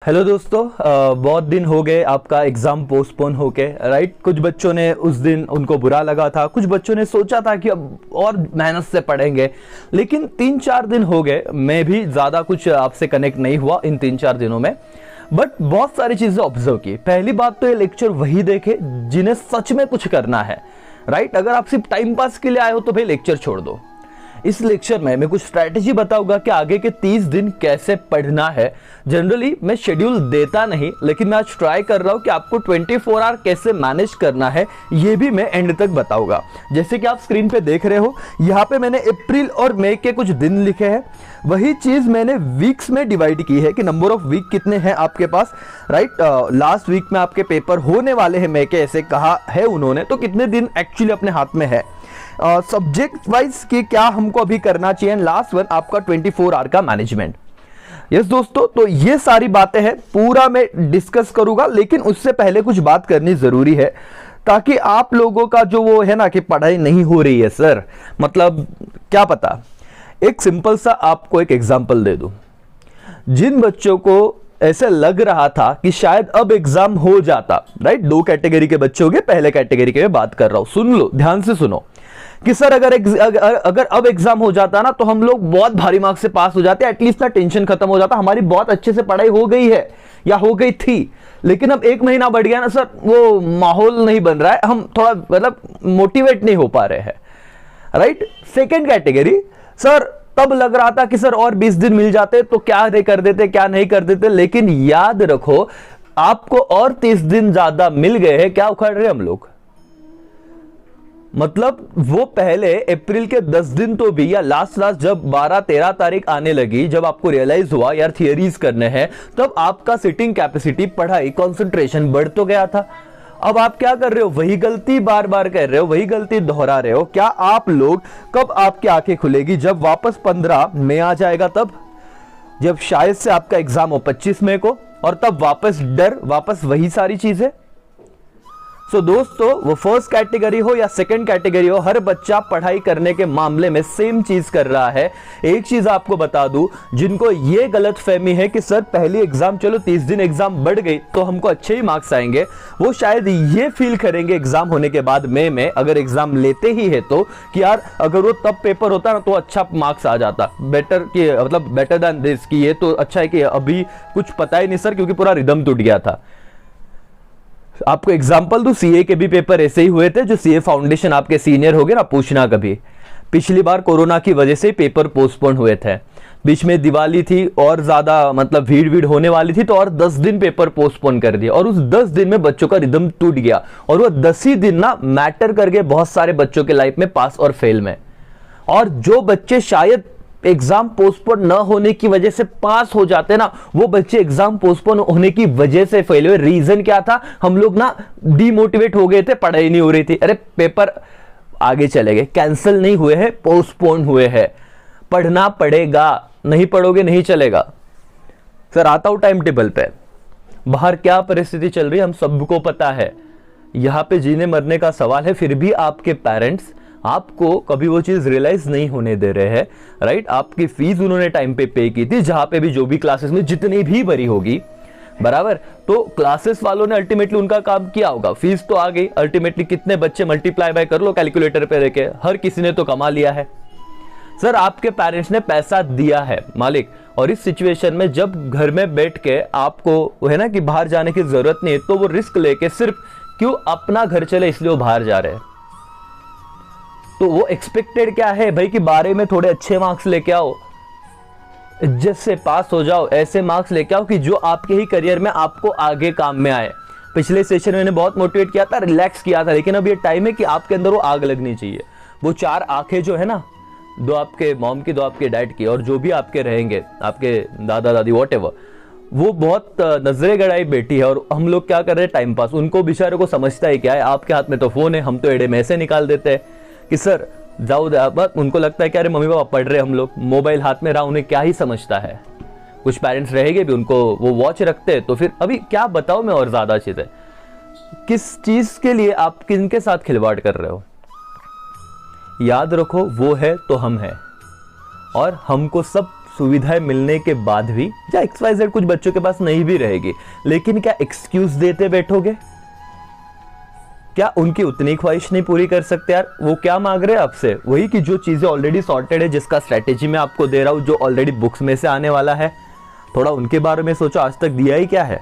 Hello दोस्तों, बहुत दिन हो गए आपका एग्ज़ाम पोस्टपोन होके, राइट। कुछ बच्चों ने उस दिन उनको बुरा लगा था, कुछ बच्चों ने सोचा था कि अब और मेहनत से पढ़ेंगे, लेकिन 3-4 दिन हो गए। मैं भी ज़्यादा कुछ आपसे कनेक्ट नहीं हुआ इन 3-4 दिनों में, बट बहुत सारी चीज़ें ऑब्जर्व की। पहली बात तो ये लेक्चर वही देखे जिन्हें सच में कुछ करना है, राइट। अगर आप सिर्फ टाइम पास के लिए आए हो तो भाई लेक्चर छोड़ दो। इस लेक्चर में मैं कुछ स्ट्रैटेजी बताऊंगा कि आगे के 30 दिन कैसे पढ़ना है। जनरली मैं शेड्यूल देता नहीं, लेकिन मैं आज ट्राई कर रहा हूं कि आपको 24 आवर कैसे मैनेज करना है, ये भी मैं एंड तक बताऊंगा। जैसे कि आप स्क्रीन पे देख रहे हो, यहाँ पे मैंने अप्रैल और मई के कुछ दिन लिखे हैं। वही चीज मैंने वीक्स में डिवाइड की है कि नंबर ऑफ वीक कितने हैं आपके पास, राइट। लास्ट वीक में आपके पेपर होने वाले हैं, मई के ऐसे कहा है उन्होंने, तो कितने दिन एक्चुअली अपने हाथ में है। सब्जेक्ट वाइज कि क्या हमको अभी करना चाहिए। लास्ट वन आपका 24 आवर का मैनेजमेंट। यस दोस्तों, तो ये सारी बातें हैं, पूरा मैं डिस्कस करूंगा, लेकिन उससे पहले कुछ बात करनी जरूरी है, ताकि आप लोगों का जो वो है ना कि पढ़ाई नहीं हो रही है सर, मतलब क्या पता। एक सिंपल सा आपको एक एग्जांपल दे दूं। जिन बच्चों को ऐसे लग रहा था कि शायद अब एग्जाम हो जाता, राइट, 2 कैटेगरी के बच्चे हो गए। पहले कैटेगरी के मैं बात कर रहा हूं, सुन लो, ध्यान से सुनो कि सर अगर अब एग्जाम हो जाता ना तो हम लोग बहुत भारी मार्क्स से पास हो जाते, एटलीस्ट ना टेंशन खत्म हो जाता, हमारी बहुत अच्छे से पढ़ाई हो गई है या हो गई थी। लेकिन अब 1 महीना बढ़ गया ना सर, वो माहौल नहीं बन रहा है, हम थोड़ा मतलब मोटिवेट नहीं हो पा रहे हैं, राइट। सेकेंड कैटेगरी, सर तब लग रहा था कि सर और 20 दिन मिल जाते तो क्या कर देते, क्या नहीं कर देते, लेकिन याद रखो आपको और 30 दिन ज्यादा मिल गए हैं। क्या उखाड़ रहे हम लोग, मतलब वो पहले अप्रैल के 10 दिन तो भी, या लास्ट जब 12-13 तारीख आने लगी, जब आपको रियलाइज हुआ यार थियरीज करने हैं, तब आपका सिटिंग कैपेसिटी, पढ़ाई, कंसंट्रेशन बढ़ तो गया था। अब आप क्या कर रहे हो, वही गलती बार बार कर रहे हो, वही गलती दोहरा रहे हो। क्या आप लोग, कब आपकी आंखें खुलेगी, जब वापस 15 मई आ जाएगा, तब जब शायद से आपका एग्जाम हो 25 मई को, और तब वापस डर, वापस वही सारी चीजें। सो दोस्तों, वो फर्स्ट कैटेगरी हो या सेकंड कैटेगरी हो, हर बच्चा पढ़ाई करने के मामले में सेम चीज कर रहा है। एक चीज आपको बता दूं, जिनको ये गलत फहमी है कि सर पहली एग्जाम, चलो 30 दिन एग्जाम बढ़ गई तो हमको अच्छे ही मार्क्स आएंगे, वो शायद ये फील करेंगे एग्जाम होने के बाद, मई में अगर एग्जाम लेते ही है तो, कि यार अगर वो तब पेपर होता ना तो अच्छा मार्क्स आ जाता, बेटर कि मतलब बेटर देन दिस, कि ये तो अच्छा है कि अभी कुछ पता ही नहीं सर, क्योंकि पूरा रिदम टूट गया था। आपको एग्जांपल दूं, सीए के भी पेपर ऐसे ही हुए थे। जो सीए फाउंडेशन आपके सीनियर हो गए ना, पूछना कभी, पिछली बार कोरोना की वजह से पेपर पोस्टपोन हुए थे, बीच में दिवाली थी और ज्यादा मतलब भीड़ होने वाली थी, तो और 10 दिन पेपर पोस्टपोन कर दिया, और उस 10 दिन में बच्चों का रिदम टूट गया, और वो 10 ही दिन ना मैटर कर गए बहुत सारे बच्चों के लाइफ में, पास और फेल में। और जो बच्चे शायद एग्जाम पोस्टपोन न होने की वजह से पास हो जाते ना, वो बच्चे एग्जाम पोस्टपोन होने की वजह से फेल हुए। रीजन क्या था, हम लोग ना डीमोटिवेट हो गए थे, पढ़ाई नहीं हो रही थी। अरे पेपर आगे चले गए, कैंसिल नहीं हुए हैं, पोस्टपोन हुए हैं। पढ़ना पड़ेगा, नहीं पढ़ोगे नहीं चलेगा। सर आता हूं टाइम टेबल पे, बाहर क्या परिस्थिति चल रही है हम सबको पता है, यहां पे जीने मरने का सवाल है, फिर भी आपके पेरेंट्स आपको कभी वो चीज रियलाइज नहीं होने दे रहे हैं, राइट। आपकी फीस उन्होंने टाइम पे की थी, जहां पे भी जो भी क्लासेस में जितनी भी भरी होगी, बराबर, तो क्लासेस वालों ने अल्टीमेटली उनका काम किया होगा, फीस तो आ गई, अल्टीमेटली कितने बच्चे मल्टीप्लाई बाय कर लो कैलकुलेटर पे लेके, हर किसी ने तो कमा लिया है। सर आपके पेरेंट्स ने पैसा दिया है मालिक, और इस सिचुएशन में जब घर में बैठ के आपको है ना कि बाहर जाने की जरूरत नहीं है, तो वो रिस्क लेके सिर्फ क्यों, अपना घर चले इसलिए वो बाहर जा रहे हैं। तो वो एक्सपेक्टेड क्या है भाई कि 12 में थोड़े अच्छे मार्क्स लेके आओ, इज्जत से पास हो जाओ, ऐसे मार्क्स लेके आओ कि जो आपके ही करियर में आपको आगे काम में आए। पिछले सेशन में मैंने बहुत मोटिवेट किया था, रिलैक्स किया था, लेकिन अब ये टाइम है कि आपके अंदर वो आग लगनी चाहिए। वो 4 आंखें जो है ना, 2 आपके मॉम की, 2 आपके डैड की, और जो भी आपके रहेंगे, आपके दादा दादी वॉटएवर, वो बहुत नजरे गड़ाई बेटी है, और हम लोग क्या कर रहे हैं, टाइम पास। उनको बेचारे को समझता है क्या है, आपके हाथ में तो फोन है, हम तो एड़े में से निकाल देते हैं कि सर जाओ, उनको लगता है कि अरे मम्मी पापा पढ़ रहे, हम लोग मोबाइल हाथ में रहा, उन्हें क्या ही समझता है। कुछ पेरेंट्स रहेंगे भी, उनको वो वॉच रखते हैं, तो फिर अभी क्या बताओ मैं और ज्यादा चीजें, किस चीज के लिए आप किनके साथ खिलवाड़ कर रहे हो। याद रखो वो है तो हम हैं, और हमको सब सुविधाएं मिलने के बाद भी या XYZ कुछ बच्चों के पास नहीं भी रहेगी, लेकिन क्या एक्सक्यूज देते बैठोगे? क्या उनकी उतनी ख्वाहिश नहीं पूरी कर सकते यार? वो क्या मांग रहे हैं आपसे? वही कि जो चीजें ऑलरेडी सॉर्टेड है, जिसका स्ट्रेटेजी मैं आपको दे रहा हूं, जो ऑलरेडी बुक्स में से आने वाला है। थोड़ा उनके बारे में सोचो, आज तक दिया ही क्या है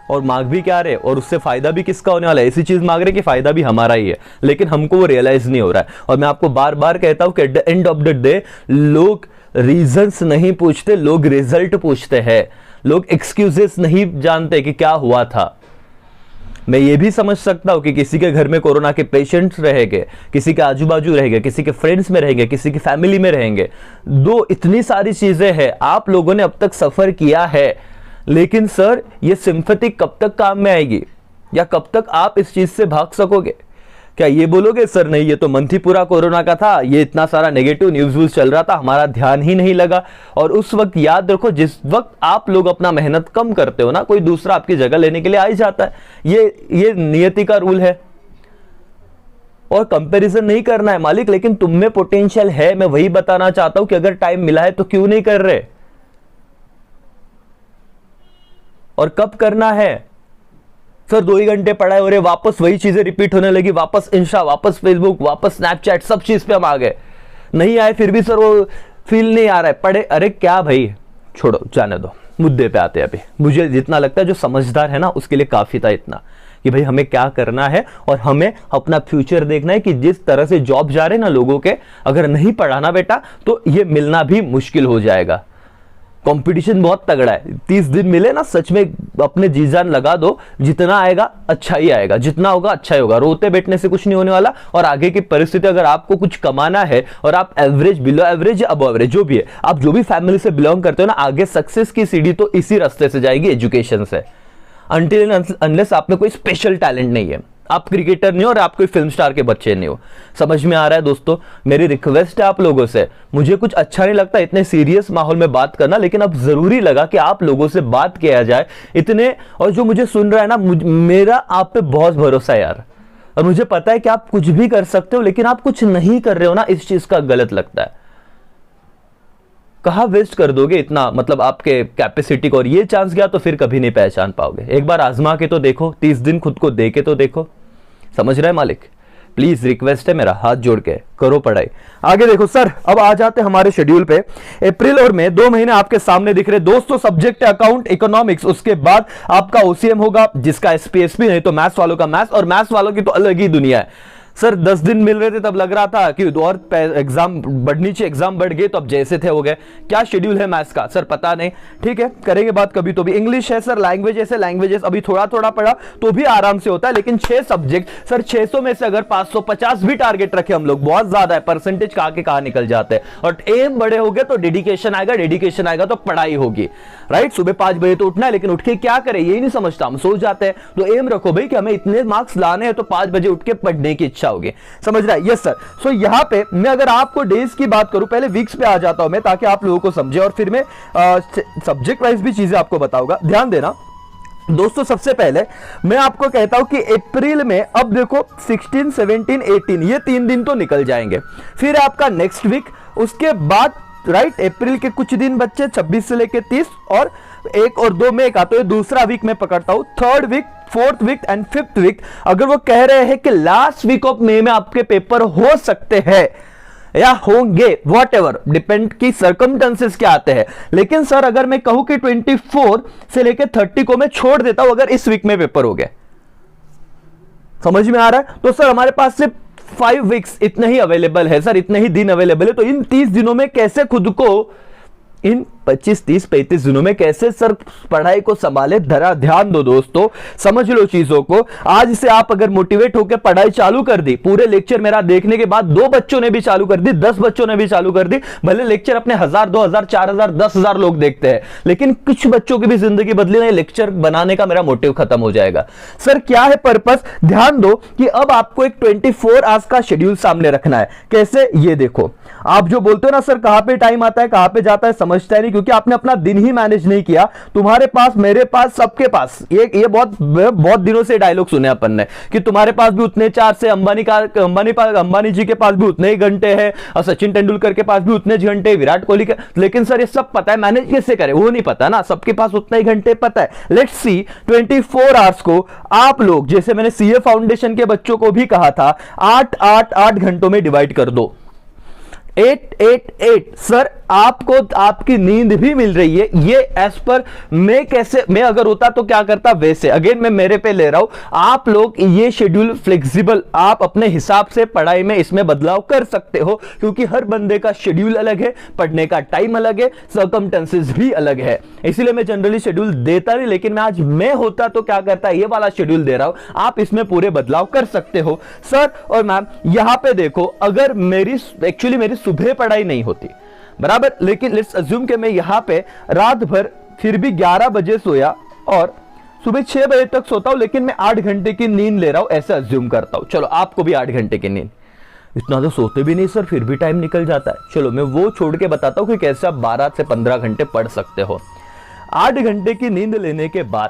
और मांग भी क्या रहे, और उससे फायदा भी किसका होने वाला है? ऐसी चीज मांग रहे कि फायदा भी हमारा ही है, लेकिन हमको वो रियलाइज नहीं हो रहा है। और मैं आपको बार बार कहता हूं कि at the end of the day लोग रीजंस नहीं पूछते, लोग रिजल्ट पूछते हैं। लोग एक्सक्यूजेस नहीं जानते कि क्या हुआ था। मैं ये भी समझ सकता हूं कि किसी के घर में कोरोना के पेशेंट्स रहेंगे, किसी के आजू बाजू रहेंगे, किसी के फ्रेंड्स में रहेंगे, किसी की फैमिली में रहेंगे। दो इतनी सारी चीजें हैं, आप लोगों ने अब तक सफर किया है, लेकिन सर ये सिंपैथी कब तक काम में आएगी, या कब तक आप इस चीज से भाग सकोगे? क्या ये बोलोगे सर नहीं ये तो मंथ ही पूरा कोरोना का था, ये इतना सारा नेगेटिव न्यूज चल रहा था, हमारा ध्यान ही नहीं लगा? और उस वक्त याद रखो, जिस वक्त आप लोग अपना मेहनत कम करते हो ना, कोई दूसरा आपकी जगह लेने के लिए आ ही जाता है। ये नियति का रूल है। और कंपैरिजन नहीं करना है मालिक, लेकिन तुम में पोटेंशियल है। मैं वही बताना चाहता हूं कि अगर टाइम मिला है तो क्यों नहीं कर रहे, और कब करना है? सर 2 ही घंटे पढ़ाए और वापस वही चीजें रिपीट होने लगी, वापस इंस्टा, वापस फेसबुक, वापस स्नैपचैट, सब चीज पे हम आ गए। नहीं आए फिर भी सर वो फील नहीं आ रहा है, पढ़े। अरे क्या भाई, छोड़ो, जाने दो, मुद्दे पे आते हैं। अभी मुझे जितना लगता है जो समझदार है ना उसके लिए काफी था इतना कि भाई हमें क्या करना है और हमें अपना फ्यूचर देखना है। कि जिस तरह से जॉब जा रहे हैं ना लोगों के, अगर नहीं पढ़ाना बेटा तो ये मिलना भी मुश्किल हो जाएगा। कंपटीशन बहुत तगड़ा है। 30 दिन मिले ना, सच में अपने जी जान लगा दो, जितना आएगा अच्छा ही आएगा, जितना होगा अच्छा ही होगा। रोते बैठने से कुछ नहीं होने वाला। और आगे की परिस्थिति, अगर आपको कुछ कमाना है और आप एवरेज, बिलो एवरेज या अबव एवरेज जो भी है, आप जो भी फैमिली से बिलोंग करते हो ना, आगे सक्सेस की सीढ़ी तो इसी रास्ते से जाएगी, एजुकेशन से। अनटिल अनलेस आप में कोई स्पेशल टैलेंट नहीं है, आप क्रिकेटर नहीं हो और आप कोई फिल्म स्टार के बच्चे नहीं हो। समझ में आ रहा है दोस्तों? मेरी रिक्वेस्ट है आप लोगों से, मुझे कुछ अच्छा नहीं लगता इतने सीरियस माहौल में बात करना, लेकिन अब जरूरी लगा कि आप लोगों से बात किया जाए इतने। और जो मुझे सुन रहा है ना, मेरा आप पे बहुत भरोसा है यार, और मुझे पता है कि आप कुछ भी कर सकते हो, लेकिन आप कुछ नहीं कर रहे हो ना, इस चीज का गलत लगता है। कहाँ वेस्ट कर दोगे इतना, मतलब आपके कैपेसिटी को, और ये चांस गया तो फिर कभी नहीं पहचान पाओगे। एक बार आजमा के तो देखो, 30 दिन खुद को दे के तो देखो। समझ रहे मालिक? प्लीज रिक्वेस्ट है मेरा, हाथ जोड़ के करो पढ़ाई। आगे देखो सर, अब आ जाते हैं हमारे शेड्यूल पे। अप्रैल और मई 2 महीने आपके सामने दिख रहे दोस्तों। सब्जेक्ट है अकाउंट, इकोनॉमिक्स, उसके बाद आपका OCM होगा, जिसका SPSP, नहीं तो मैथ्स वालों का मैथ्स, और मैथ्स वालों की तो अलग ही दुनिया है। सर 10 दिन मिल रहे थे तब लग रहा था कि और एग्जाम बढ़नी चाहिए, एग्जाम बढ़ गए तो अब जैसे थे हो गए। क्या शेड्यूल है मैथ्स का सर पता नहीं, ठीक है करेंगे बात कभी। तो भी इंग्लिश है सर, लैंग्वेजेस है, लैंग्वेजेस अभी थोड़ा थोड़ा पढ़ा तो भी आराम से होता है, लेकिन 6 सब्जेक्ट सर, 600 में से अगर 550 भी टारगेट रखे हम लोग, बहुत ज्यादा है, परसेंटेज कहां के कहां निकल जाते हैं। और एम बड़े हो गए तो डेडिकेशन आएगा, डेडिकेशन आएगा तो पढ़ाई होगी, राइट। सुबह 5 बजे तो उठना है, लेकिन उठ के क्या करें यही नहीं समझता, हम सो जाते हैं। तो एम रखो भाई कि हमें इतने मार्क्स लाने हैं, तो 5 बजे उठ के पढ़ने की इच्छा होगी। समझ रहा है? Yes sir. सो यहां पे मैं अगर आपको डेज की बात करूं, पहले वीक्स पे आ जाता हूं मैं, ताकि आप लोगों को समझे, और फिर मैं सब्जेक्ट वाइज भी चीजें आपको बताऊंगा। ध्यान देना दोस्तों। सबसे पहले मैं आपको कहता हूं कि अप्रैल में अब देखो 16, 17, 18 ये 3 दिन तो निकल जाएंगे, फिर आपका नेक्स्ट वीक, उसके बाद राइट अप्रैल के कुछ दिन बच्चे 26 से लेके 30, और 1 और 2 मई का, तो ये दूसरा वीक मैं पकड़ता हूं। 3rd week, 4th week and 5th week, अगर वो कह रहे हैं कि लास्ट वीक ऑफ मई में आपके पेपर हो सकते हैं या होंगे, वॉट एवर, डिपेंड की सर्कमस्टेंसेस क्या आते हैं। लेकिन सर अगर मैं कहूं कि 24 से लेकर 30 को मैं छोड़ देता हूं, अगर इस वीक में पेपर हो गए, समझ में आ रहा है? तो सर हमारे पास सिर्फ 5 वीक्स इतने ही अवेलेबल है सर, इतने ही दिन अवेलेबल है। तो इन 30 दिनों में कैसे खुद को, इन 25, 30, 35 दिनों में कैसे सर पढ़ाई को संभाले, धरा ध्यान दो दोस्तों, समझ लो चीजों को। आज से आप अगर मोटिवेट होकर पढ़ाई चालू कर दी, पूरे लेक्चर मेरा देखने के बाद 2 बच्चों ने भी चालू कर दी, 10 बच्चों ने भी चालू कर दी, भले लेक्चर अपने 1000, 2000, 4000, 10,000 लोग देखते हैं, लेकिन कुछ बच्चों की भी जिंदगी बदली नहीं, लेक्चर बनाने का मेरा मोटिव खत्म हो जाएगा। सर क्या है पर्पस? ध्यान दो कि अब आपको एक 24 आवर्स का शेड्यूल सामने रखना है। कैसे? ये देखो, आप जो बोलते हो ना सर कहां पे टाइम आता है कहां पे जाता है, समझता है नहीं, क्योंकि आपने अपना दिन ही मैनेज नहीं किया। तुम्हारे पास, मेरे पास, सबके पास, ये बहुत दिनों से डायलॉग सुने अपन ने कि तुम्हारे पास भी उतने चार्ज से, अंबानी जी के पास भी उतने ही घंटे हैं, और सचिन तेंदुलकर के पास भी उतने घंटे, विराट कोहली के, लेकिन सर ये सब पता है, मैनेज कैसे करें वो नहीं पता ना, सबके पास उतने ही घंटे पता है। लेट्स सी 24 आवर्स को आप लोग, जैसे मैंने सीए फाउंडेशन के बच्चों को भी कहा था, 8 घंटों में डिवाइड कर दो। 8 सर, आपको आपकी नींद भी मिल रही है, ये एज पर मैं अगर होता तो क्या करता, वैसे अगेन मैं मेरे पे ले रहा हूं। आप लोग ये शेड्यूल फ्लेक्सिबल, आप अपने हिसाब से पढ़ाई में इसमें बदलाव कर सकते हो, क्योंकि हर बंदे का शेड्यूल अलग है, पढ़ने का टाइम अलग है, सर्कमस्टेंसेस भी अलग है, इसलिए मैं जनरली शेड्यूल देता नहीं, लेकिन मैं आज मैं होता तो क्या करता, ये वाला शेड्यूल दे रहा हूं, आप इसमें पूरे बदलाव कर सकते हो। सर और मैम यहां पे देखो, अगर मेरी सुबह पढ़ाई नहीं होती बराबर, लेकिन लेट्स अज्यूम कि मैं यहां पे रात भर फिर भी 11 बजे सोया और सुबह 6 बजे तक सोता हूं, लेकिन मैं 8 घंटे की नींद ले रहा हूं, ऐसा अज्यूम करता हूं। चलो आपको भी 8 घंटे की नींद, इतना तो सोते भी नहीं सर, फिर भी टाइम निकल जाता है। चलो मैं वो छोड़ के बताता हूं कि कैसे आप 12 से 15 घंटे पढ़ सकते हो। 8 घंटे की नींद लेने के बाद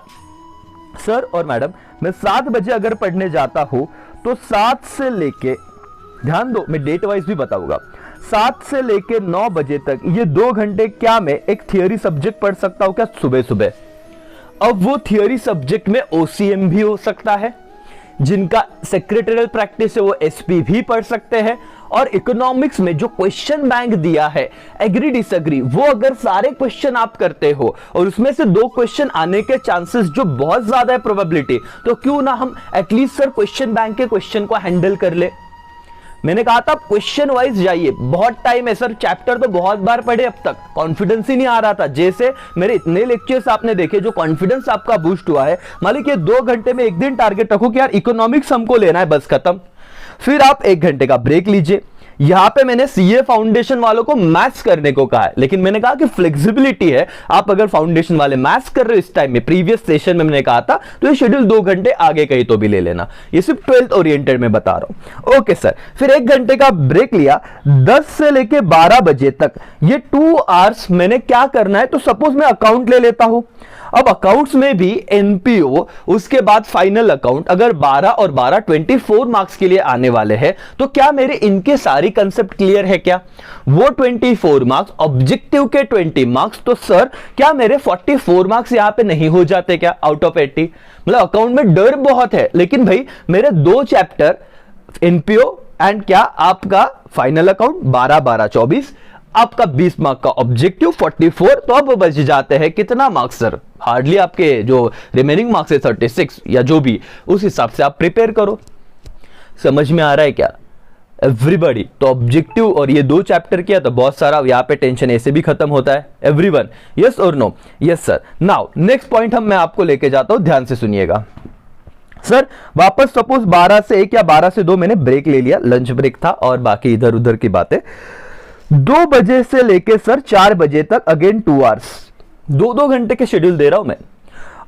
सर और मैडम मैं 7 बजे अगर पढ़ने जाता हूं तो 7 से लेके, ध्यान दो मैं डेट वाइज भी बताऊंगा, 7 से लेके 9 बजे तक ये 2 घंटे क्या मैं एक थियरी सब्जेक्ट पढ़ सकता हूं क्या सुबह सुबह। अब वो थियरी सब्जेक्ट में ओसीएम भी हो सकता है, जिनका सेक्रेटरियल प्रैक्टिस है वो एसपी भी पढ़ सकते हैं, और इकोनॉमिक्स में जो क्वेश्चन बैंक दिया है एग्री डिसएग्री, वो अगर सारे क्वेश्चन आप करते हो और उसमें से 2 क्वेश्चन आने के चांसेस जो बहुत ज्यादा है प्रोबेबिलिटी, तो क्यों ना हम एटलीस्ट सर क्वेश्चन बैंक के क्वेश्चन को हैंडल कर ले। मैंने कहा था क्वेश्चन वाइज जाइए, बहुत टाइम है सर, चैप्टर तो बहुत बार पढ़े, अब तक कॉन्फिडेंस ही नहीं आ रहा था। जैसे मेरे इतने लेक्चर्स आपने देखे, जो कॉन्फिडेंस आपका बूस्ट हुआ है, मालिक ये 2 घंटे में एक दिन टारगेट रखो कि यार इकोनॉमिक्स हमको लेना है, बस खत्म। फिर आप 1 घंटे का ब्रेक लीजिए। यहां पे मैंने सीए फाउंडेशन वालों को मैथ्स करने को कहा है, लेकिन मैंने कहा कि फ्लेक्सिबिलिटी है, आप अगर फाउंडेशन वाले मैथ्स कर रहे हो इस टाइम में, प्रीवियस सेशन में मैंने कहा था, तो ये शेड्यूल 2 घंटे आगे कहीं तो भी ले लेना, ये सिर्फ 12th ओरिएंटेड में बता रहा हूं। ओके सर, फिर 1 घंटे का ब्रेक लिया, 10 से लेके 12 बजे तक ये 2 आवर्स मैंने क्या करना है, तो सपोज मैं अकाउंट ले लेता हूं। अब अकाउंट्स में भी एनपीओ, उसके बाद फाइनल अकाउंट, अगर 12 और 12 24 मार्क्स के लिए आने वाले हैं, तो क्या मेरे इनके सारी कंसेप्ट क्लियर है क्या? वो 24 मार्क्स, ऑब्जेक्टिव के 20 मार्क्स, तो सर क्या मेरे 44 मार्क्स यहां पे नहीं हो जाते क्या आउट ऑफ 80? मतलब अकाउंट में डर बहुत है, लेकिन भाई मेरे 2 चैप्टर एनपीओ एंड क्या आपका फाइनल अकाउंट 12 12 24, आपका 20 मार्क का ऑब्जेक्टिव 44, तो अब बच जाते हैं कितना मार्क्स सर? हार्डली आपके जो रिमेनिंग मार्क्स है 36 या जो भी, उस हिसाब से आप प्रिपेयर करो। समझ में आ रहा है क्या एवरीबॉडी? तो ऑब्जेक्टिव और ये 2 चैप्टर किया तो बहुत सारा यहाँ पे टेंशन ऐसे भी खत्म होता है। एवरीवन यस और no? Yes sir. Now next point मैं आपको लेके जाता हूं, ध्यान से सुनिएगा सर। वापस सपोज 12 से 1 या 12 से 2 मैंने ब्रेक ले लिया, लंच ब्रेक था और बाकी इधर उधर की बातें। 2 बजे से लेके सर 4 बजे तक अगेन 2 आवर्स, 2-2 घंटे के शेड्यूल दे रहा हूं मैं।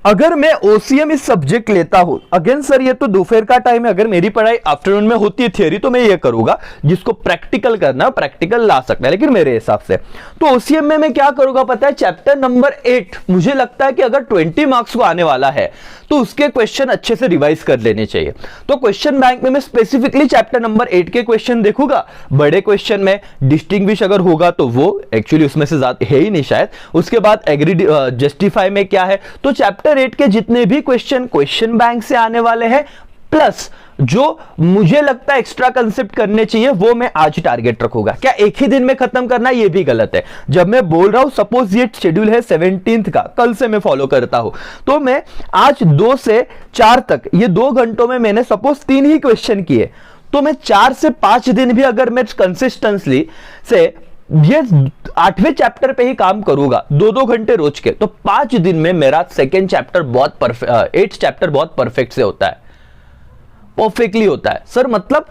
अगर मैं ओसीएम इस सब्जेक्ट लेता हूं, अगेन सर ये तो दोपहर का टाइम है, अगर मेरी पढ़ाई आफ्टरनून में होती है थियरी, तो मैं ये करूंगा, जिसको प्रैक्टिकल करना है प्रैक्टिकल ला सकता है, लेकिन मेरे हिसाब से तो ओसीएम में मैं क्या करूंगा पता है? चैप्टर नंबर 8 मुझे लगता है कि अगर 20 मार्क्स को आने वाला है तो उसके क्वेश्चन अच्छे से रिवाइज कर लेने चाहिए। तो क्वेश्चन बैंक में मैं स्पेसिफिकली चैप्टर नंबर 8 के क्वेश्चन देखूंगा। बड़े क्वेश्चन में डिस्टिंग्विश अगर होगा तो वो एक्चुअली उसमें से ज्यादा है ही नहीं शायद। उसके बाद एग्री जस्टिफाई में क्या है, तो चैप्टर 8 के जितने भी क्वेश्चन बैंक से आने वाले हैं, प्लस जो मुझे लगता है एक्स्ट्रा कंसेप्ट करने चाहिए, वो मैं आज टारगेट रखूंगा। क्या एक ही दिन में खत्म करना, ये भी गलत है। जब मैं बोल रहा हूं सपोज ये शेड्यूल है 17th का, कल से मैं फॉलो करता हूं, तो मैं आज 2 से 4 तक ये 2 घंटों में मैंने सपोज 3 ही क्वेश्चन किए, तो मैं 4 से 5 दिन भी अगर मैं कंसिस्टेंटली से ये 8वें चैप्टर पे ही काम करूंगा 2-2 घंटे रोज के, तो 5 दिन में मेरा 2nd चैप्टर बहुत परफेक्ट, 8th चैप्टर बहुत परफेक्ट से होता है, परफेक्टली होता है सर। मतलब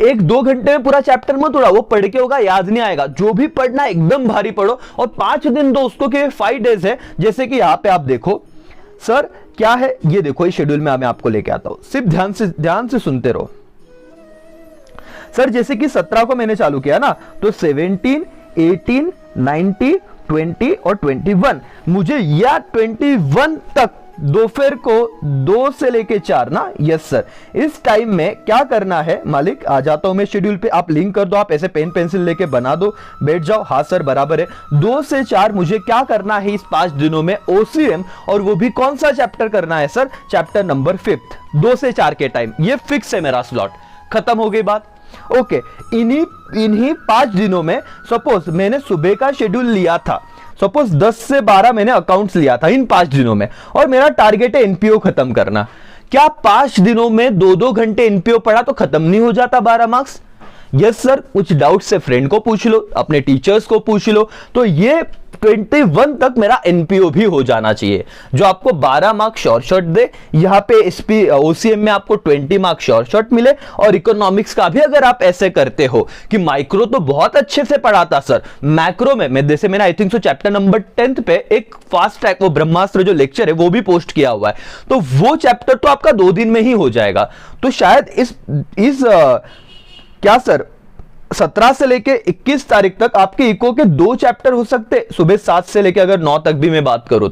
1-2 घंटे में पूरा चैप्टर मत उड़ा, वो पढ़ के होगा याद नहीं आएगा। जो भी पढ़ना एकदम भारी पढ़ो, और 5 दिन दोस्तों के 5 डेज है। जैसे कि यहां पे आप देखो सर क्या है, ये देखो इस शेड्यूल में मैं आपको लेके आता हूं, सिर्फ ध्यान से सुनते रहो सर। जैसे कि 17 को मैंने चालू किया ना, तो 17, 18, 19, 20 और 21, मुझे या 21 तक दोपहर को 2 से लेके 4 ना, यस सर, इस टाइम में क्या करना है मालिक, आ जाता हूं मैं शेड्यूल पे, आप लिंक कर दो, आप ऐसे पेन पेंसिल लेके बना दो, बैठ जाओ, हाँ सर बराबर है, 2 से 4 मुझे क्या करना है इस 5 दिनों में, ओसीएम, और वो भी कौन सा चैप्टर करना है सर, चैप्टर नंबर 5, 2 से 4 के टाइम, ये फिक्स है मेरा स्लॉट, खत्म हो गई बात। ओके, इन्हीं 5 दिनों में सपोज मैंने सुबह का शेड्यूल लिया था, सपोज 10 से 12 मैंने अकाउंट्स लिया था इन 5 दिनों में, और मेरा टारगेट है एनपीओ खत्म करना, क्या 5 दिनों में 2-2 घंटे एनपीओ पढ़ा तो खत्म नहीं हो जाता 12 मार्क्स? यस सर, कुछ डाउट से फ्रेंड को पूछ लो, अपने टीचर्स को पूछ लो, तो ये 21 तक मेरा एनपीओ भी हो जाना चाहिए, जो आपको 12 मार्क्स शॉर्ट दे, यहाँ पे एसपी ओसीएम में आपको 20 मार्क्स शॉर्ट मिले, और इकोनॉमिक्स का भी अगर आप ऐसे करते हो कि माइक्रो तो बहुत अच्छे से पढ़ाता सर, मैक्रो में मैं जैसे मैंने I think so chapter number 10 पे एक फास्ट ट्रैक वो ब्रह्मास्त्र जो लेक्चर है वो भी पोस्ट किया हुआ है, तो वो चैप्टर तो आपका 2 दिन में ही हो जाएगा, तो शायद इस क्या सर 17 से लेके 21 तारीख तक आपके इको के 2 चैप्टर हो सकते, सुबह 7 से लेके अगर 9 तक भी मैं बात करूं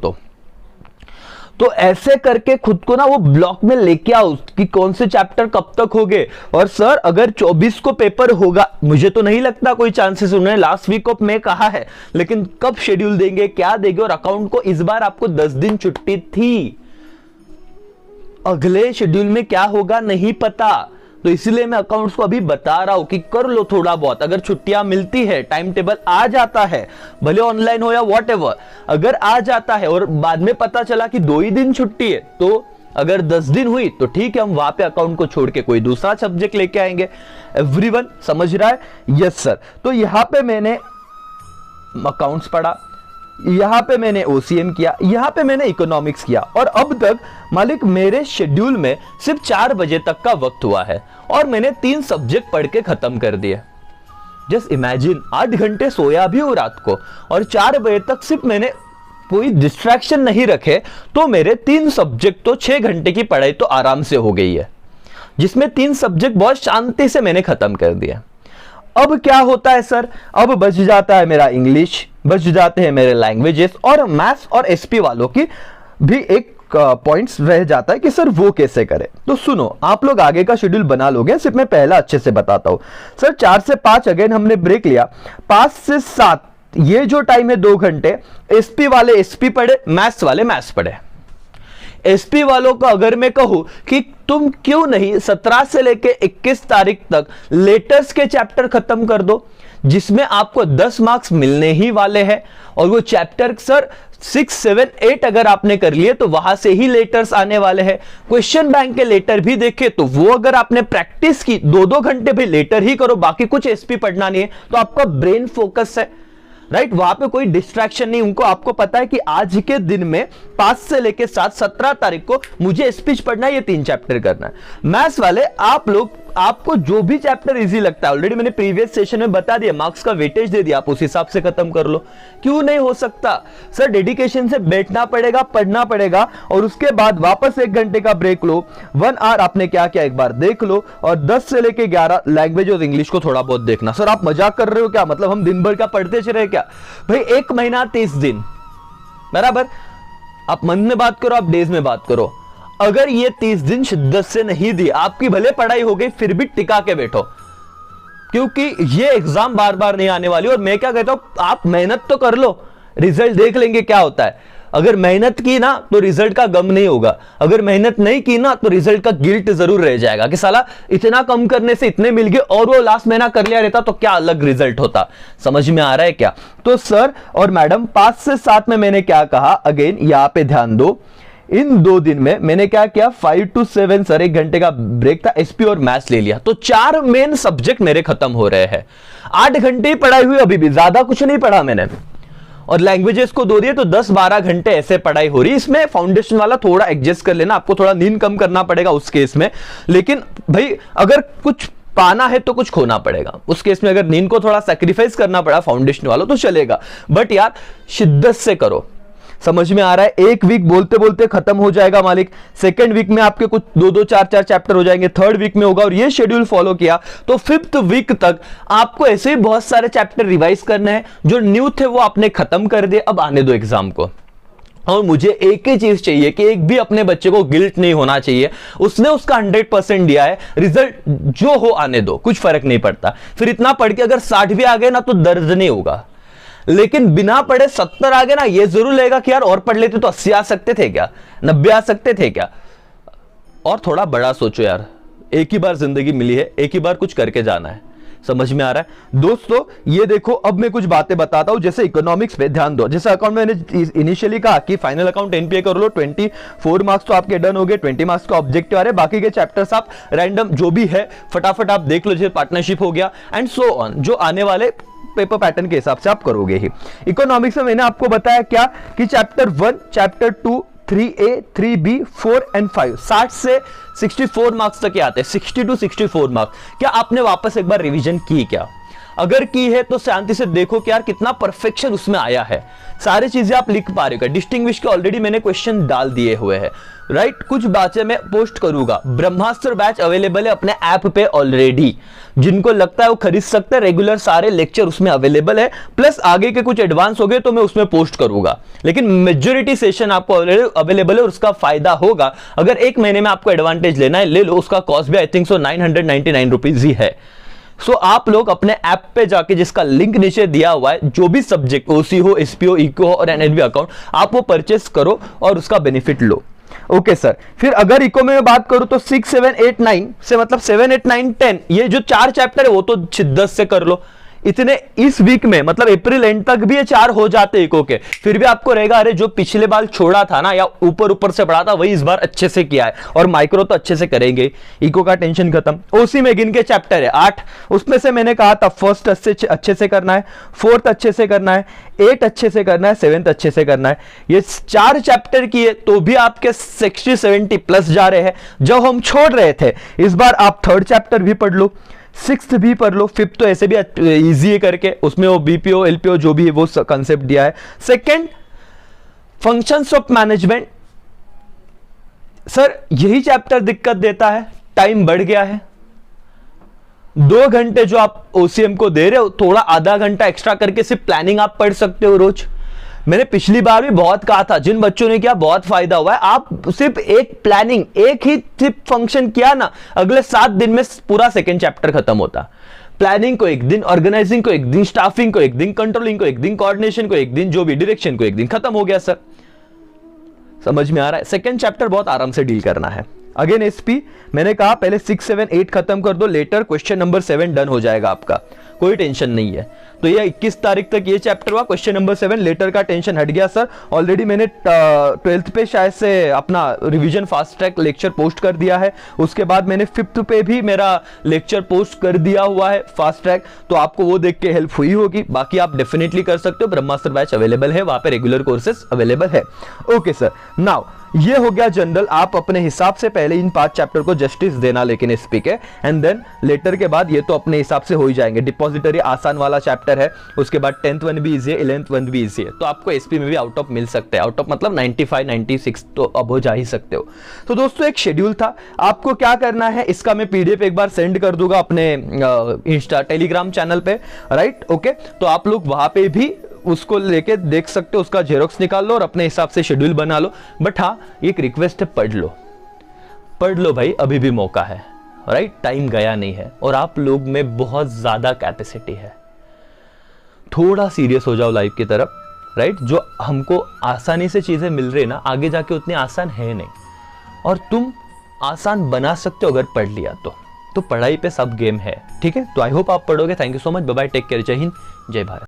तो ऐसे करके खुद को ना वो ब्लॉक में लेके आओ कि कौन से चैप्टर कब तक हो गए। और सर अगर 24 को पेपर होगा, मुझे तो नहीं लगता कोई चांसेस, उन्होंने लास्ट वीक ऑफ में कहा है, लेकिन कब शेड्यूल देंगे क्या देंगे, और अकाउंट को इस बार आपको 10 दिन छुट्टी थी, अगले शेड्यूल में क्या होगा नहीं पता, तो इसलिए मैं अकाउंट्स को अभी बता रहा हूं कि कर लो थोड़ा बहुत, अगर छुट्टियां मिलती है, टाइम टेबल आ जाता है, भले ऑनलाइन हो या व्हाटएवर, अगर आ जाता है और बाद में पता चला कि 2 ही दिन छुट्टी है, तो अगर 10 दिन हुई तो ठीक है, हम वहां पे अकाउंट को छोड़ के कोई दूसरा सब्जेक्ट लेके आएंगे। एवरीवन समझ रहा है? Yes sir. तो यहां पे मैंने अकाउंट्स पढ़ा, यहां पे मैंने ओसीएम किया, यहां पे मैंने इकोनॉमिक्स किया, और अब तक मालिक मेरे शेड्यूल में सिर्फ 4 बजे तक का वक्त हुआ है और मैंने 3 सब्जेक्ट पढ़ के खत्म कर दिए। जस्ट इमेजिन, 8 घंटे सोया भी हूं रात को और 4 बजे तक सिर्फ मैंने कोई डिस्ट्रैक्शन नहीं रखे, तो मेरे 3 सब्जेक्ट तो 6 घंटे की पढ़ाई तो आराम से हो गई है, जिसमें 3 सब्जेक्ट बहुत शांति से मैंने खत्म कर दिया। अब क्या होता है सर, अब बच जाता है मेरा इंग्लिश, बच जाते हैं मेरे लैंग्वेजेस, और मैथ्स और एसपी वालों की भी एक पॉइंट्स रह जाता है कि सर वो कैसे करें। तो सुनो, आप लोग आगे का शेड्यूल बना लोगे, सिर्फ मैं पहला अच्छे से बताता हूं। सर 4 से 5 अगेन हमने ब्रेक लिया, 5 से 7 ये जो टाइम है 2 घंटे, एसपी वाले एसपी पढ़े, मैथ्स वाले मैथ्स पढ़े। एसपी वालों को अगर मैं कहूं कि तुम क्यों नहीं 17 से लेके 21 तारीख तक लेटर्स के चैप्टर खत्म कर दो, जिसमें आपको 10 मार्क्स मिलने ही वाले हैं, और वो चैप्टर सर 6, 7, 8 अगर आपने कर लिए तो वहां से ही लेटर्स आने वाले हैं। क्वेश्चन बैंक के लेटर भी देखे तो वो अगर आपने प्रैक्टिस की 2-2 घंटे भी लेटर ही करो, बाकी कुछ एसपी पढ़ना नहीं है, तो आपका ब्रेन फोकस है, राइट, वहां पे कोई डिस्ट्रैक्शन नहीं। उनको आपको पता है कि आज के दिन में 5 से लेके 7, 17 तारीख को मुझे स्पीच पढ़ना है, ये 3 चैप्टर करना है। मैथ्स वाले आप लोग, आपको जो भी चैप्टर इजी लगता है, ऑलरेडी मैंने प्रीवियस सेशन में बता दिया, मार्क्स का वेटेज दे दिया, आप उस हिसाब से खत्म कर लो। क्यों नहीं हो सकता सर? डेडिकेशन से बैठना पड़ेगा, पढ़ना पड़ेगा, और उसके बाद वापस 1 घंटे का ब्रेक लो, 1 आवर आपने क्या क्या एक बार देख लो, और 10 से लेके 11 लैंग्वेज और इंग्लिश को थोड़ा बहुत देखना। सर आप मजाक कर रहे हो क्या? मतलब हम दिन भर क्या पढ़ते चले क्या? भाई 1 महीना 30 दिन बराबर, आप मंथ में बात करो, आप डेज में बात करो, अगर ये 30 दिन शिद्दत से नहीं दी, आपकी भले पढ़ाई हो गई फिर भी टिका के बैठो, क्योंकि ये एग्जाम बार बार नहीं आने वाली। और मैं क्या कहता हूं, आप मेहनत तो कर लो, रिजल्ट देख लेंगे क्या होता है। अगर मेहनत की ना तो रिजल्ट का गम नहीं होगा, अगर मेहनत नहीं की ना तो रिजल्ट का गिल्ट जरूर रह जाएगा कि साला इतना कम करने से इतने मिल गए और वो लास्ट महीना कर लिया रहता तो क्या अलग रिजल्ट होता। समझ में आ रहा है क्या? तो सर और मैडम 5 से 7 में मैंने क्या कहा, अगेन यहां पे ध्यान दो, इन 2 दिन में मैंने क्या किया, 5 to 7 सर 1 घंटे का ब्रेक था, एसपी और मैथ्स ले लिया, तो 4 मेन सब्जेक्ट मेरे खत्म हो रहे हैं। 8 घंटे ही पढ़ाई हुई, अभी भी ज्यादा कुछ नहीं पढ़ा मैंने, और लैंग्वेजेस को 2 दिए तो 10-12 घंटे ऐसे पढ़ाई हो रही। इसमें फाउंडेशन वाला थोड़ा एडजस्ट कर लेना, आपको थोड़ा नींद कम करना पड़ेगा उस केस में, लेकिन भाई अगर कुछ पाना है तो कुछ खोना पड़ेगा, उस केस में अगर नींद को थोड़ा सैक्रिफाइस करना पड़ा फाउंडेशन वाला तो चलेगा, बट यार शिद्दत से करो। समझ में आ रहा है? एक वीक बोलते बोलते खत्म हो जाएगा मालिक, सेकंड वीक में आपके कुछ 2-2 4-4 चैप्टर हो जाएंगे, थर्ड वीक में होगा, और ये शेड्यूल फॉलो किया तो फिफ्थ वीक तक आपको ऐसे ही बहुत सारे चैप्टर रिवाइज करने हैं। जो न्यू थे वो आपने खत्म कर दिए, अब आने दो एग्जाम को। और मुझे एक ही चीज चाहिए कि एक भी अपने बच्चे को गिल्ट नहीं होना चाहिए, उसने उसका 100% दिया है, रिजल्ट जो हो आने दो, कुछ फर्क नहीं पड़ता। फिर इतना पढ़ के अगर 60 भी आ गए ना तो दर्द नहीं होगा, लेकिन बिना पढ़े 70 आ गए ना, ये जरूर लगेगा कि यार और पढ़ लेते तो 80 आ सकते थे क्या, 90 आ सकते थे क्या। और थोड़ा बड़ा सोचो यार, एक ही बार जिंदगी मिली है, एक ही बार कुछ करके जाना है। समझ में आ रहा है दोस्तों? ये देखो, अब मैं कुछ बातें बताता हूं। जैसे इकोनॉमिक्स पे ध्यान दो, जैसे अकाउंट में मैंने इनिशियली कहा कि फाइनल अकाउंट एनपीए कर लो, 24 मार्क्स तो आपके डन हो गए, 20 मार्क्स का ऑब्जेक्टिव आ रहे, बाकी के चैप्टर्स आप रैंडम जो भी है फटाफट आप देख लो, जैसे पार्टनरशिप हो गया एंड सो ऑन, जो आने वाले पेपर पैटर्न के हिसाब से आप करोगे ही। इकोनॉमिक्स में मैंने आपको बताया क्या कि chapter 1, chapter 2, 3A, 3B, 4 and 5 60 से 64 मार्क्स तक आते हैं, 60 to 64 मार्क्स। क्या आपने वापस एक बार रिवीजन की क्या? अगर की है तो शांति से देखो कि यार कितना परफेक्शन उसमें आया है, सारी चीजें आप लिख पा रहे हो। डिस्टिंग्विश के ऑलरेडी मैंने क्वेश्चन डाल दिए हुए हैं, राइट? कुछ बातें मैं पोस्ट करूंगा। ब्रह्मास्त्र बैच अवेलेबल है अपने ऐप पे ऑलरेडी, जिनको लगता है वो खरीद सकते हैं, रेगुलर सारे लेक्चर उसमें अवेलेबल है, प्लस आगे के कुछ एडवांस हो गए तो मैं उसमें पोस्ट करूंगा, लेकिन मेजॉरिटी सेशन आपको ऑलरेडी अवेलेबल है और उसका फायदा होगा। अगर एक महीने में आपको एडवांटेज लेना है ले लो, उसका कॉस्ट भी आई थिंक सो 999 रुपीज ही है। सो आप लोग अपने ऐप पे जाके, जिसका लिंक नीचे दिया हुआ है, जो भी सब्जेक्ट ओसी हो, एसपीओ, इको हो और एनएलबी अकाउंट, आप वो परचेस करो और उसका बेनिफिट लो। ओके सर, फिर अगर इको में मैं बात करूं तो 6, 7, 8, 9 से, मतलब 7, 8, 9, 10 ये जो 4 चैप्टर है वो तो 10 से कर लो। इतने इस वीक में, मतलब अप्रैल एंड तक भी ये 4 हो जाते इको के, फिर भी आपको रहेगा अरे जो पिछले बार छोड़ा था ना या ऊपर से पढ़ा था वही इस बार अच्छे से किया है, और माइक्रो तो अच्छे से करेंगे, इको का टेंशन खत्म। ओसी में गिन के चैप्टर है 8, उसमें से मैंने कहा था फर्स्ट अच्छे से करना है, फोर्थ अच्छे से करना है, 8 अच्छे से करना है, 7th अच्छे से करना है। ये 4 चैप्टर किए तो भी आपके 60-70 प्लस जा रहे हैं। जब हम छोड़ रहे थे, इस बार आप 3rd चैप्टर भी पढ़ लो, 6th भी पढ़ लो, 5th तो ऐसे भी इजी है करके, उसमें वो बीपीओ एलपीओ जो भी है वो कंसेप्ट दिया है। Second, functions of management, sir यही चैप्टर दिक्कत देता है, टाइम बढ़ गया है। 2 घंटे जो आप ओसीएम को दे रहे हो, थोड़ा आधा घंटा एक्स्ट्रा करके सिर्फ प्लानिंग आप पढ़ सकते हो रोज। मैंने पिछली बार भी बहुत कहा था, जिन बच्चों ने किया बहुत फायदा हुआ है। आप सिर्फ एक प्लानिंग, एक ही सिर्फ फंक्शन किया ना, अगले 7 दिन में पूरा 2nd चैप्टर खत्म होता। प्लानिंग को एक दिन, ऑर्गेनाइजिंग को एक दिन, स्टाफिंग को एक दिन, कंट्रोलिंग को एक दिन, कोऑर्डिनेशन को एक दिन, जो भी डायरेक्शन को एक दिन, खत्म हो गया सर। समझ में आ रहा है? 2nd चैप्टर बहुत आराम से डील करना है। अगेन एसपी मैंने कहा पहले 6, 7, 8 खत्म कर दो, लेटर क्वेश्चन नंबर 7 डन हो जाएगा आपका, कोई टेंशन नहीं है। तो ये 21 तारीख तक ये चैप्टर हुआ, क्वेश्चन नंबर 7, लेटर का टेंशन हट गया सर। ऑलरेडी मैंने 12th पे शायद से अपना revision fast track lecture post कर दिया है, उसके बाद मैंने 5th पे भी मेरा लेक्चर पोस्ट कर दिया हुआ है फास्ट ट्रैक, तो आपको वो देख के हेल्प हुई होगी। बाकी आप डेफिनेटली कर सकते हो, ब्रह्मास्त्र बैच अवेलेबल है, वहां पे रेगुलर कोर्सेस अवेलेबल है। ओके सर, नाउ ये हो गया जनरल, आप अपने हिसाब से पहले इन 5 चैप्टर को जस्टिस देना, लेकिन एसपी के, एंड देन लेटर के बाद ये तो अपने हिसाब से हो ही जाएंगे। डिपॉजिटरी आसान वाला चैप्टर है, उसके बाद 10th वन भी इजी है, 11th वन भी इजी है, तो आपको एसपी में भी आउट ऑफ मिल सकते हैं। आउट ऑफ मतलब 95, 96 तो अब हो जा ही सकते हो। तो दोस्तों एक शेड्यूल था, आपको क्या करना है इसका मैं पीडीएफ एक बार सेंड कर दूंगा अपने इंस्टा टेलीग्राम चैनल पे, राइट? ओके, तो आप लोग वहां पे भी उसको लेके देख सकते हो, उसका जेरोक्स निकाल लो और अपने हिसाब से शेड्यूल बना लो। बट हाँ, एक रिक्वेस्ट है, पढ़ लो भाई, अभी भी मौका है, राइट? टाइम गया नहीं है और आप लोग में बहुत ज्यादा कैपेसिटी है। थोड़ा सीरियस हो जाओ लाइफ की तरफ, राइट? जो हमको आसानी से चीजें मिल रही ना, आगे जाके उतनी आसान है नहीं, और तुम आसान बना सकते हो अगर पढ़ लिया तो पढ़ाई पे सब गेम है, ठीक है? तो आई होप आप पढ़ोगे। Thank you so much, bye bye, take care, Jai Hind, जय भारत।